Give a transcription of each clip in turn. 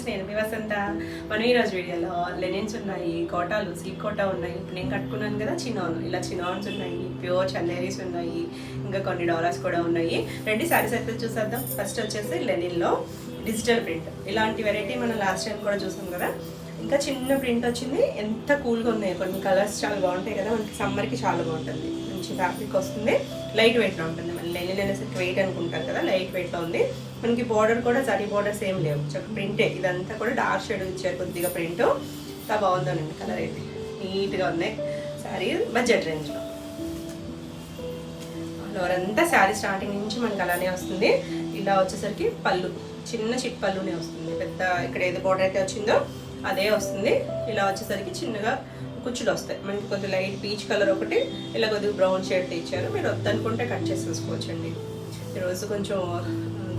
నేను మీ వసంత. మనం ఈరోజు వీడియోలో లెనిన్స్ ఉన్నాయి, కోటాలు, సిల్క్ కోటా ఉన్నాయి. ఇప్పుడు నేను కట్టుకున్నాను కదా చినాన్, ఇలా చినాన్స్ ఉన్నాయి, ప్యూర్ చందేరీస్ ఉన్నాయి, ఇంకా కొన్ని డాలర్స్ కూడా ఉన్నాయి. రెండు శారీస్ అయితే చూసేద్దాం. ఫస్ట్ వచ్చేసి లెనిన్లో డిజిటల్ ప్రింట్. ఇలాంటి వెరైటీ మనం లాస్ట్ టైం కూడా చూసాం కదా. ఇంకా చిన్న ప్రింట్ వచ్చింది, ఎంత కూల్గా ఉన్నాయి. కొన్ని కలర్స్ చాలా బాగుంటాయి కదా, మనకి సమ్మర్కి చాలా బాగుంటుంది. మంచి ఫ్యాబ్రిక్ వస్తుంది, లైట్ వెయిట్లో ఉంటుంది. మళ్ళీ లెనిన్ అనేసరికి వెయిట్ అనుకుంటారు కదా, లైట్ వెయిట్లో ఉంది. మనకి బార్డర్ కూడా జరీ బార్డర్స్ ఏం లేవు, చక్క ప్రింటే. ఇదంతా కూడా డార్క్ షేడ్ ఇచ్చారు, కొద్దిగా ప్రింట్. చాలా బాగుందనండి, కలర్ అయితే నీట్గా ఉన్నాయి. శారీ బడ్జెట్ రేంజ్లో. అంతా శారీ స్టార్టింగ్ నుంచి మనకి అలానే వస్తుంది. ఇలా వచ్చేసరికి పళ్ళు చిన్న చిట్ పళ్ళునే వస్తుంది. పెద్ద ఇక్కడ ఏది బార్డర్ అయితే వచ్చిందో అదే వస్తుంది. ఇలా వచ్చేసరికి చిన్నగా కుచ్చులు వస్తాయి. మనకి కొద్దిగా లైట్ పీచ్ కలర్ ఒకటి, ఇలా కొద్దిగా బ్రౌన్ షేడ్ ఇచ్చారు. మీరు వద్దనుకుంటే కట్ చేసి చూసుకోవచ్చు అండి. ఈరోజు కొంచెం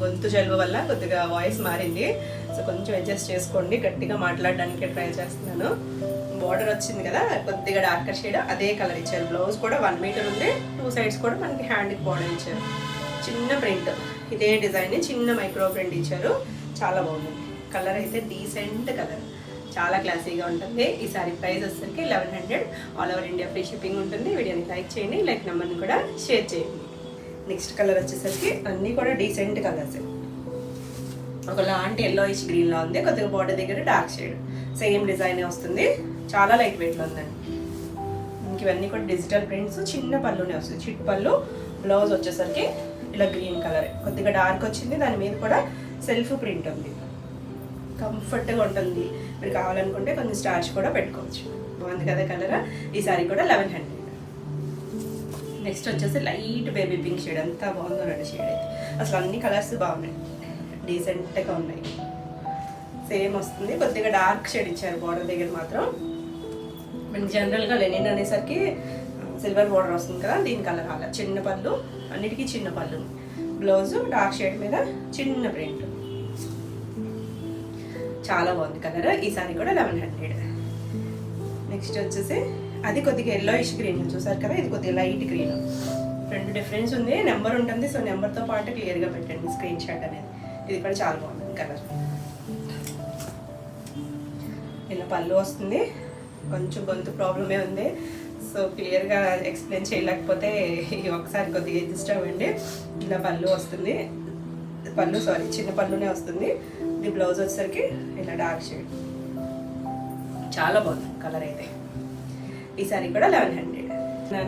గొంతు జలుబు వల్ల కొద్దిగా వాయిస్ మారింది, సో కొంచెం అడ్జస్ట్ చేసుకోండి. గట్టిగా మాట్లాడడానికి ట్రై చేస్తున్నాను. బార్డర్ వచ్చింది కదా, కొద్దిగా డార్కర్ షేడ్, అదే కలర్ ఇచ్చారు. బ్లౌజ్ కూడా 1 మీటర్ ఉంది. 2 సైడ్స్ కూడా మనకి హ్యాండ్కి బార్డర్ ఇచ్చారు. చిన్న ప్రింట్, ఇదే డిజైన్ చిన్న మైక్రో ప్రింట్ ఇచ్చారు. చాలా బాగుంది. కలర్ అయితే డీసెంట్ కలర్, చాలా క్లాసీగా ఉంటుంది. ఈ సారీ ప్రైస్ వచ్చేసరికి 1100. All over India free shipping ఉంటుంది. వీడియోని లైక్ చేయండి, లైక్ నెంబర్ని కూడా షేర్ చేయండి. నెక్స్ట్ కలర్ వచ్చేసరికి అన్నీ కూడా డీసెంట్ కలర్స్. ఒకలాంటి ఎల్లోయిష్ గ్రీన్లో ఉంది, కొద్దిగా బార్డర్ దగ్గర డార్క్ షేడ్, సేమ్ డిజైన్ వస్తుంది. చాలా లైట్ వెయిట్లో ఉందండి. ఇంక ఇవన్నీ కూడా డిజిటల్ ప్రింట్స్, చిన్న పళ్ళునే వస్తుంది, చిట్ పళ్ళు. బ్లౌజ్ వచ్చేసరికి ఇలా గ్రీన్ కలర్, కొద్దిగా డార్క్ వచ్చింది. దాని మీద కూడా సెల్ఫ్ ప్రింట్ ఉంది, కంఫర్ట్గా ఉంటుంది. మీరు కావాలనుకుంటే కొన్ని స్టార్చ్ కూడా పెట్టుకోవచ్చు. బాగుంది కదా కలర్. ఈ సారీ కూడా 1100. నెక్స్ట్ వచ్చేసి లైట్ బేబీ పింక్ షేడ్, అంతా బాగుందో రెండు షేడ్ అయితే. అసలు అన్ని కలర్స్ బాగున్నాయి, డీసెంట్గా ఉన్నాయి. సేమ్ వస్తుంది, కొద్దిగా డార్క్ షేడ్ ఇచ్చారు బార్డర్ దగ్గర మాత్రం. మనకి జనరల్గా లెనిన్ అనేసరికి సిల్వర్ బార్డర్ వస్తుంది కదా, దీని కలర్ అలా చిన్న పళ్ళు, అన్నిటికీ చిన్న పళ్ళు. బ్లౌజ్ డార్క్ షేడ్ మీద చిన్న ప్రింట్, చాలా బాగుంది కలర్. ఈ సారీ కూడా 1100. నెక్స్ట్ వచ్చేసి అది కొద్దిగా ఎల్లోయిష్ గ్రీన్ చూసారు కదా, ఇది కొద్దిగా లైట్ గ్రీన్. రెండు డిఫరెన్స్ ఉంది, నెంబర్ ఉంటుంది. సో నెంబర్తో పాటు క్లియర్గా పెట్టండి స్క్రీన్ షాట్ అనేది. ఇది కూడా చాలా బాగుంది కలర్. ఇలా పళ్ళు వస్తుంది, కొంచెం గొంతు ప్రాబ్లమే ఉంది, సో క్లియర్గా ఎక్స్ప్లెయిన్ చేయలేకపోతే ఒకసారి కొద్దిగా అడ్జస్ట్ అవ్వండి. ఇలా పళ్ళు వస్తుంది, చిన్న పళ్ళునే వస్తుంది. ఇది బ్లౌజ్ వచ్చేసరికి ఇలా డార్క్ షేడ్, చాలా బాగుంది కలర్ అయితే. ఈ సారీ కూడా 1100.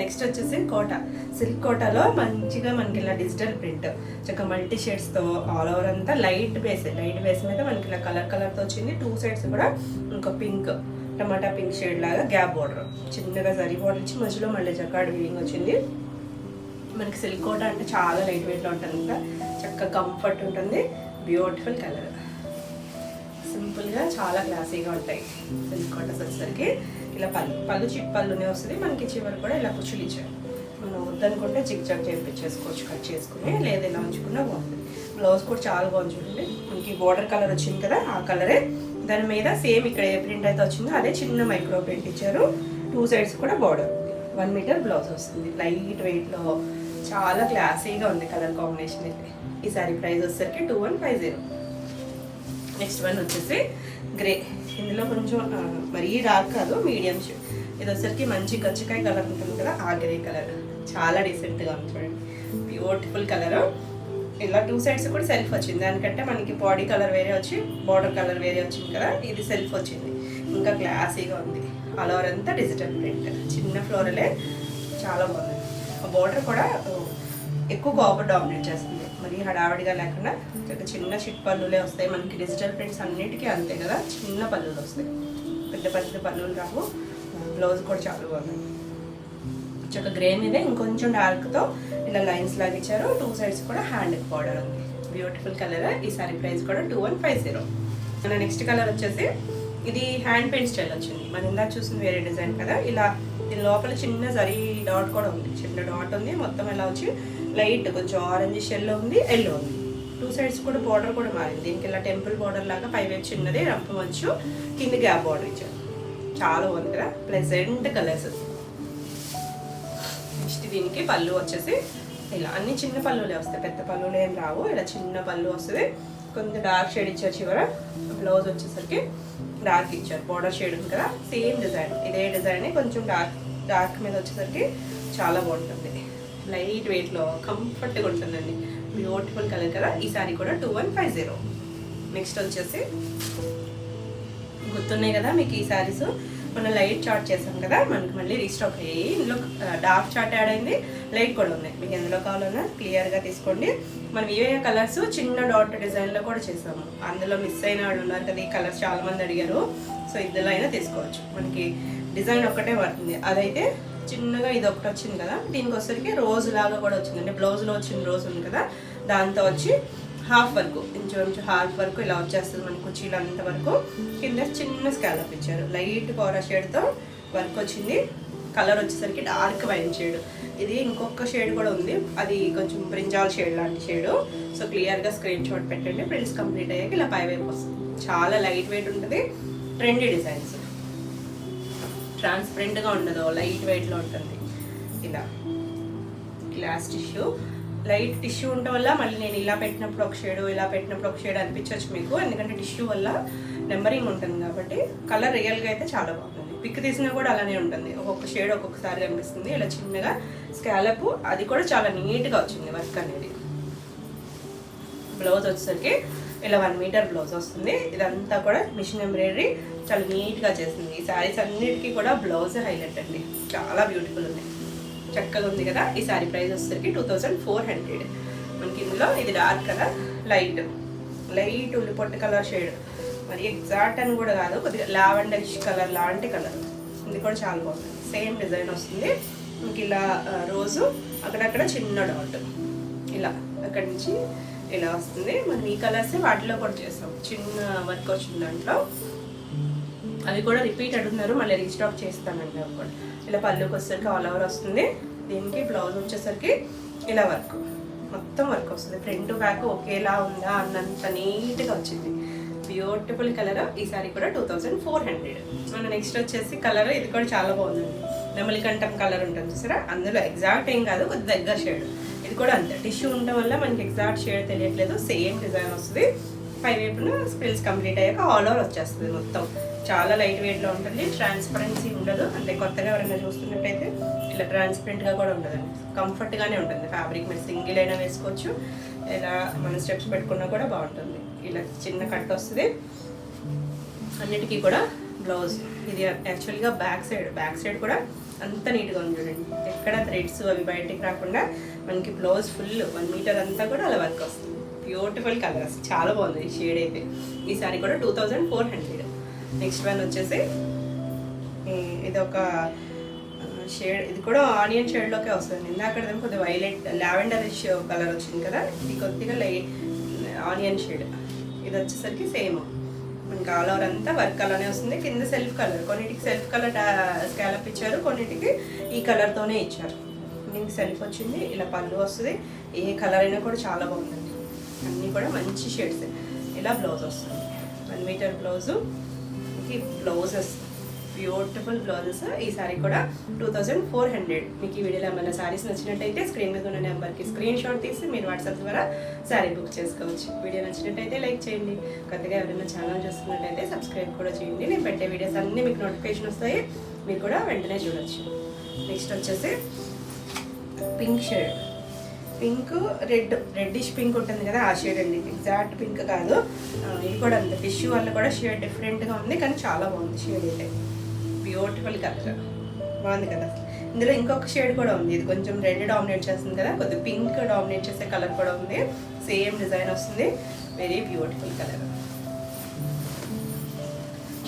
నెక్స్ట్ వచ్చేసి కోటా, సిల్క్ కోటాలో మంచిగా మనకి ఇలా డిజిటల్ ప్రింట్, చక్కగా మల్టీ షేడ్స్తో ఆల్ ఓవర్ అంతా లైట్ బేస్ మీద మనకి ఇలా కలర్తో వచ్చింది. 2 సైడ్స్ కూడా ఇంకా పింక్, టమాటా పింక్ షేడ్ లాగా గ్యాప్ బార్డర్, చిన్నగా జరీ బార్డర్ ఇచ్చి మధ్యలో మళ్ళీ జకార్డ్ వీవింగ్ వచ్చింది. మనకి సిల్క్ కోటా అంటే చాలా లైట్ వెయిట్లో ఉంటుంది, ఇంకా చక్కగా కంఫర్ట్ ఉంటుంది. బ్యూటిఫుల్ కలర్, సింపుల్గా చాలా క్లాసీగా ఉంటాయి సిల్క్ కోటాస్ వచ్చేసరికి. ఇలా పళ్ళు చిట్ పళ్ళునే వస్తుంది. మనకి చివరి కూడా ఇలా కుచ్చులు ఇచ్చారు. మనం వద్దనుకుంటే జిగ్ జాగ్ చేయించేసుకోవచ్చు, కట్ చేసుకుని, లేదా ఇలా ఉంచుకున్నా బాగుంటుంది. బ్లౌజ్ కూడా చాలా బాగుంది చూడండి. మనకి బార్డర్ కలర్ వచ్చింది కదా, ఆ కలరే. దాని మీద సేమ్ ఇక్కడ ఏ ప్రింట్ అయితే వచ్చిందో అదే చిన్న మైక్రో ప్రింట్ ఇచ్చారు. 2 సైడ్స్ కూడా బార్డర్ ఉంది. 1 మీటర్ బ్లౌజ్ వస్తుంది. లైట్ వెయిట్లో చాలా క్లాసీగా ఉంది కలర్ కాంబినేషన్ అయితే. ఈ సారీ ప్రైస్ వచ్చేసరికి 2150. నెక్స్ట్ వన్ వచ్చేసి గ్రే. ఇందులో కొంచెం మరీ డార్క్ కాదు, మీడియం షేడ్. ఇది వచ్చేసరికి మంచి గచ్చకాయ కలర్ ఉంటుంది కదా, ఆ గ్రే కలర్ చాలా డీసెంట్గా ఉంది చూడండి. Beautiful colour. ఇలా 2 సైడ్స్ కూడా సెల్ఫ్ వచ్చింది. దానికంటే మనకి బాడీ కలర్ వేరే వచ్చి బార్డర్ కలర్ వేరే వచ్చింది కదా, ఇది సెల్ఫ్ వచ్చింది. ఇంకా క్లాసీగా ఉంది. ఆల్ ఓవర్ అంతా డిజిటల్ ప్రింట్, చిన్న ఫ్లోరలే, చాలా బాగుంది. బార్డర్ కూడా ఎక్కువ కాపర్ డామినేట్ చేస్తుంది, మరి హడావిడిగా లేకుండా చిన్న చిట్ పళ్ళులే వస్తాయి. మనకి డిజిటల్ ప్రింట్స్ అన్నిటికీ అంతే కదా, చిన్న పళ్ళులు వస్తాయి, పెద్ద పళ్ళులు రావు. బ్లౌజ్ కూడా చాలా బాగుంది. చక్క గ్రే మీద ఇంకొంచెం డార్క్తో ఇలా లైన్స్ లాగా ఇచ్చారు. 2 సైడ్స్ కూడా హ్యాండ్కి బార్డర్ ఉంది. Beautiful colour. ఈ సారీ ప్రైస్ కూడా 2150. మన నెక్స్ట్ కలర్ వచ్చేసి ఇది హ్యాండ్ పెయింట్ స్టైల్ వచ్చింది. మనం ఇందాక చూసింది వేరే డిజైన్ కదా, ఇలా దీని లోపల చిన్న జరీ డాట్ కూడా ఉంది, చిన్న డాట్ ఉంది. మొత్తం ఇలా వచ్చి లైట్ కొంచెం ఆరెంజ్ షెల్లో ఉంది, ఎల్లో ఉంది. 2 సైడ్స్ కూడా బార్డర్ కూడా మారింది. దీనికి ఇలా టెంపుల్ బార్డర్ లాగా పైవైపు చిన్నది రంపు మంచు, కింద గ్యాప్ బార్డర్ ఇచ్చారు. చాలా బాగుంది కదా, ప్లెజెంట్ కలర్స్. నెక్స్ట్ దీనికి పళ్ళు వచ్చేసి ఇలా అన్ని చిన్న పళ్ళులే వస్తాయి, పెద్ద పళ్ళులు ఏం రావు. ఇలా చిన్న పళ్ళు వస్తుంది, కొంచెం డార్క్ షేడ్ ఇచ్చారు చివర. బ్లౌజ్ వచ్చేసరికి డార్క్ ఇచ్చారు, బోర్డర్ షేడ్ ఉంది కదా, సేమ్ డిజైన్ ఇదే డిజైన్ కొంచెం డార్క్ మీద వచ్చేసరికి చాలా బాగుంటుంది. లైట్ వెయిట్లో కంఫర్ట్గా ఉంటుందండి, బ్యూటిఫుల్ కలర్ కదా. ఈ సారీ కూడా 2150. నెక్స్ట్ వచ్చేసి గుర్తున్నాయి కదా మీకు ఈ శారీస్, మనం లైట్ చార్ట్ చేసాం కదా, మనకి మళ్ళీ రీస్టాక్ అయ్యి ఇందులో డార్క్ చార్ట్ యాడ్ అయింది, లైట్ కూడా ఉన్నాయి. మీకు ఎందులో కావాలన్నా క్లియర్గా తీసుకోండి. మనం ఇవే కలర్స్ చిన్న డాట్ డిజైన్లో కూడా చేసాము, అందులో మిస్ అయిన వాళ్ళు ఉన్నారు కదా, ఈ కలర్స్ చాలామంది అడిగారు. సో ఇందులో అయినా తీసుకోవచ్చు, మనకి డిజైన్ ఒక్కటే పడుతుంది. అదైతే చిన్నగా ఇది ఒకటి వచ్చింది కదా, దీనికి వచ్చరికి రోజు లాగా కూడా వచ్చింది, అంటే బ్లౌజ్లో వచ్చిన రోజు ఉంది కదా, దాంతో వచ్చి హాఫ్ వరకు ఇంచు హాఫ్ వరకు ఇలా వచ్చేస్తుంది మనకు కుర్చీలు అంత వరకు. కింద చిన్న స్కాలప్ ఇచ్చారు, లైట్ కోరా షేడ్తో వర్క్ వచ్చింది. కలర్ వచ్చేసరికి డార్క్ వైన్ షేడ్. ఇది ఇంకొక షేడ్ కూడా ఉంది, అది కొంచెం బ్రింజాల్ షేడ్ లాంటి షేడు. సో క్లియర్గా స్క్రీన్ షాట్ పెట్టండి. ప్రింట్స్ కంప్లీట్ అయ్యాక ఇలా పై వైపు వస్తుంది. చాలా లైట్ వెయిట్ ఉంటుంది, ట్రెండీ డిజైన్స్, ట్రాన్స్పరెంట్గా ఉండదు, లైట్ వెయిట్లో ఉంటుంది. ఇలా గ్లాస్ టిష్యూ, లైట్ టిష్యూ ఉండటం వల్ల మళ్ళీ నేను ఇలా పెట్టినప్పుడు ఒక షేడు, ఇలా పెట్టినప్పుడు ఒక షేడ్ అనిపించవచ్చు మీకు, ఎందుకంటే టిష్యూ వల్ల నెంబరింగ్ ఉంటుంది కాబట్టి. కలర్ రియల్గా అయితే చాలా బాగుంటుంది, పిక్ తీసినా కూడా అలానే ఉంటుంది, ఒక్కొక్క షేడ్ ఒక్కొక్కసారి కనిపిస్తుంది. ఇలా చిన్నగా స్కాలప్, అది కూడా చాలా నీట్గా వచ్చింది వర్క్ అనేది. బ్లౌజ్ వచ్చేసరికి ఇలా 1 మీటర్ బ్లౌజ్ వస్తుంది. ఇదంతా కూడా మిషన్ ఎంబ్రాయిడరీ చాలా నీట్గా చేసింది. ఈ శారీస్ అన్నిటికీ కూడా బ్లౌజ్ హైలైట్ అండి, చాలా బ్యూటిఫుల్ ఉంది, చక్కగా ఉంది కదా. ఈ శారీ ప్రైస్ వచ్చేసరికి 2400. మనకి ఇందులో ఇది డార్క్ కలర్, లైట్ ఉల్లిపొట్టు కలర్ షేడ్, మరి ఎగ్జాక్ట్ అని కూడా కాదు, కొద్దిగా లావెండరిష్ కలర్ లాంటి కలర్. ఇది కూడా చాలా బాగుంది, సేమ్ డిజైన్ వస్తుంది. మీకు ఇలా రోజు అక్కడక్కడ చిన్న డాట్, ఇలా అక్కడి నుంచి ఇలా వస్తుంది. మనం ఈ కలర్స్ వాటిలో కూడా చేస్తాం, చిన్న వర్క్ వచ్చింది దాంట్లో. అవి కూడా రిపీట్ అడుగుతున్నారు, మళ్ళీ రీస్టాక్ చేస్తానండి అవి కూడా. ఇలా పళ్ళుకి వచ్చేసరికి ఆల్ ఓవర్ వస్తుంది. దీనికి బ్లౌజ్ వచ్చేసరికి ఇలా వర్క్, మొత్తం వర్క్ వస్తుంది. ఫ్రంట్ బ్యాక్ ఒకేలా ఉందా అన్నంత నీట్గా వచ్చింది, బ్యూటిఫుల్ కలర్. ఈ సారీ కూడా 2400. మన నెక్స్ట్ వచ్చేసి కలర్, ఇది కూడా చాలా బాగుందండి, నెమలికంఠం కలర్ ఉంటుంది చూసారా, అందులో ఎగ్జాక్ట్ ఏం కాదు, కొద్ది దగ్గర షేడ్. ఇది కూడా అంతే, టిష్యూ ఉండడం వల్ల మనకి ఎగ్జాక్ట్ షేడ్ తెలియట్లేదు, సేమ్ డిజైన్ వస్తుంది. పై వైపున స్ప్రిల్స్ కంప్లీట్ అయ్యాక ఆల్ ఓవర్ వచ్చేస్తుంది మొత్తం. చాలా లైట్ వెయిట్లో ఉంటుంది, ట్రాన్స్పరెన్సీ ఉండదు. అంటే కొత్తగా ఎవరైనా చూస్తున్నట్టయితే ఇలా ట్రాన్స్పరెంట్గా కూడా ఉండదండి, కంఫర్ట్గానే ఉంటుంది ఫ్యాబ్రిక్. మీరు సింగిల్ అయినా వేసుకోవచ్చు, ఇలా మన స్టెప్స్ పెట్టుకున్నా కూడా బాగుంటుంది. ఇలా చిన్న కట్ వస్తుంది అన్నిటికీ కూడా. బ్లౌజ్ ఇది యాక్చువల్గా బ్యాక్ సైడ్ కూడా అంత నీట్గా ఉంది చూడండి, ఎక్కడ థ్రెడ్స్ అవి బయటికి రాకుండా మనకి బ్లౌజ్ ఫుల్ 1 మీటర్ అంతా కూడా అలా వర్క్ వస్తుంది. బ్యూటిఫుల్ కలర్స్, చాలా బాగుంది ఈ షేడ్ అయితే. ఈ సారీ కూడా 2400. నెక్స్ట్ వన్ వచ్చేసి ఇది ఒక షేడ్, ఇది కూడా ఆనియన్ షేడ్లోకే వస్తుంది. ఇందాక కొద్దిగా వైలెట్ లావెండరిష్ కలర్ వచ్చింది కదా, ఇది కొద్దిగా ఆనియన్ షేడ్. ఇది వచ్చేసరికి సేమ్ మనకి ఆల్ ఓవర్ అంతా వర్క్ అలానే వస్తుంది. కింద సెల్ఫ్ కలర్, కొన్నిటికి సెల్ఫ్ కలర్ స్కాలప్ ఇచ్చారు, కొన్నిటికి ఈ కలర్తోనే ఇచ్చారు. దీనికి సెల్ఫ్ వచ్చింది, ఇలా పళ్ళు వస్తుంది. ఏ కలర్ అయినా కూడా చాలా బాగుందండి, అన్నీ కూడా మంచి షేడ్స్. ఇలా బ్లౌజ్ వస్తుంది, 1 metre blouse, blouses beautiful blouses. ఈ సారీ కూడా 2400. మీకు ఈ వీడియోలో ఏమైనా సారీస్ నచ్చినట్టయితే స్క్రీన్ మీద ఉన్న నెంబర్కి స్క్రీన్ షాట్ తీసి మీరు వాట్సాప్ ద్వారా సారీ బుక్ చేసుకోవచ్చు. వీడియో నచ్చినట్టయితే లైక్ చేయండి, కొత్తగా ఎవరైనా ఛానల్ చూస్తున్నట్టయితే సబ్స్క్రైబ్ కూడా చేయండి. నేను పెట్టే వీడియోస్ అన్నీ మీకు నోటిఫికేషన్ వస్తాయి, మీరు కూడా వెంటనే చూడొచ్చు. నెక్స్ట్ వచ్చేసి pink shade, pink reddish pink ఉంటుంది కదా, ఆ షేడ్ అండి, ఎగ్జాక్ట్ పింక్ కాదు. ఇది కూడా అంత టిష్యూ వల్ల కూడా షేడ్ డిఫరెంట్గా ఉంది, కానీ చాలా బాగుంది షేడ్ అయితే. బ్యూటిఫుల్ కలర్, బాగుంది కదా. ఇందులో ఇంకొక షేడ్ కూడా ఉంది, ఇది కొంచెం రెడ్ డామినేట్ చేస్తుంది కదా, కొద్దిగా పింక్ డామినేట్ చేసే కలర్ కూడా ఉంది. సేమ్ డిజైన్ వస్తుంది, వెరీ బ్యూటిఫుల్ కలర్.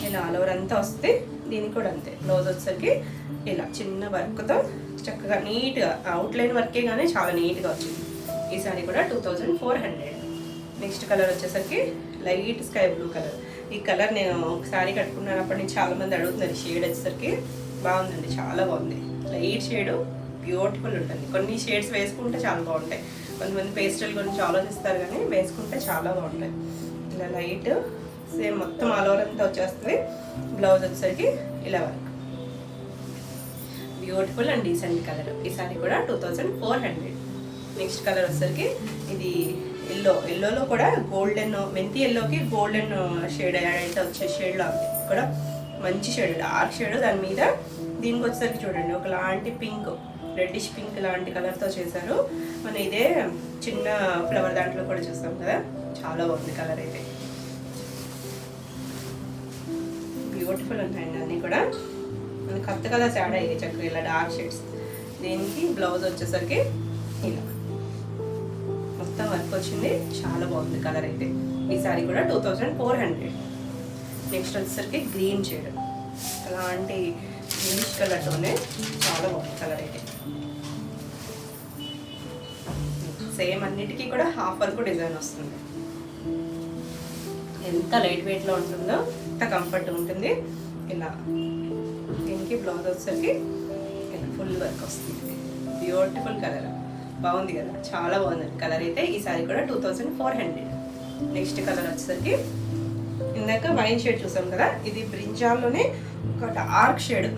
ఇలా ఆల్ ఓవర్ అంతా వస్తుంది. దీనికి కూడా అంతే, బ్లౌజ్ వచ్చేసరికి ఇలా చిన్న వర్క్తో చక్కగా నీట్గా అవుట్లైన్ వర్కే కానీ చాలా నీట్గా వచ్చింది. ఈ సారీ కూడా 2400. నెక్స్ట్ కలర్ వచ్చేసరికి లైట్ స్కై బ్లూ కలర్. ఈ కలర్ నేను ఒకసారి కట్టుకున్నప్పటి నుంచి చాలామంది అడుగుతున్నారు. షేడ్ వచ్చేసరికి బాగుందండి, చాలా బాగుంది, లైట్ షేడు, బ్యూటిఫుల్ ఉంటుంది. కొన్ని షేడ్స్ వేసుకుంటే చాలా బాగుంటాయి, కొంతమంది పేస్టల్ గురించి ఆలోచిస్తారు కానీ వేసుకుంటే చాలా బాగుంటాయి. ఇలా లైట్ సేమ్ మొత్తం ఆల్ ఓవర్ అంతా వచ్చేస్తుంది. బ్లౌజ్ వచ్చేసరికి ఇలా work, beautiful and decent colour. ఈ సారీ కూడా 2400. నెక్స్ట్ కలర్ వచ్చేసరికి ఇది ఎల్లోలో కూడా గోల్డెన్, మెంతి ఎల్లోకి గోల్డెన్ షేడ్ యాడ్ అయితే వచ్చే షేడ్లో ఉంది కూడా. మంచి షేడ్, డార్క్ షేడ్. దాని మీద దీనికి వచ్చేసరికి చూడండి ఒకలాంటి పింక్, రెడ్డిష్ పింక్ లాంటి కలర్తో చేశారు. మనం ఇదే చిన్న ఫ్లవర్ దాంట్లో కూడా చూస్తాం కదా, చాలా బాగుంది కలర్ అయితే. బ్యూటిఫుల్ ఉంటాయండి అన్నీ కూడా. మనకి కొత్త కలర్స్ యాడ్ అయ్యాయి చక్కగా, ఇలా డార్క్ షేడ్స్. దీనికి బ్లౌజ్ వచ్చేసరికి ఇలా మొత్తం వర్క్ వచ్చింది, చాలా బాగుంది కలర్ అయితే. ఈ సారీ కూడా 2400. నెక్స్ట్ వచ్చేసరికి గ్రీన్ షేడ్, అలాంటి గ్రీనిష్ కలర్తోనే చాలా బాగుంది కలర్ అయితే. సేమ్ అన్నిటికీ కూడా హాఫ్ వర్క్ డిజైన్ వస్తుంది. ఎంత లైట్ వెయిట్లో ఉంటుందో ఎంత కంఫర్ట్ ఉంటుంది. ఇలా దీనికి బ్లౌజ్ వచ్చేసరికి ఇలా ఫుల్ వర్క్ వస్తుంది. బ్యూటిఫుల్ కలర్, బాగుంది కదా, చాలా బాగుంది కలర్ అయితే. ఈ సారీ కూడా 2400. నెక్స్ట్ కలర్ వచ్చేసరికి ఇందాక వైన్ షేడ్ చూసాం కదా, ఇది బ్రింజాల్లోనే ఒక డార్క్ షేడ్,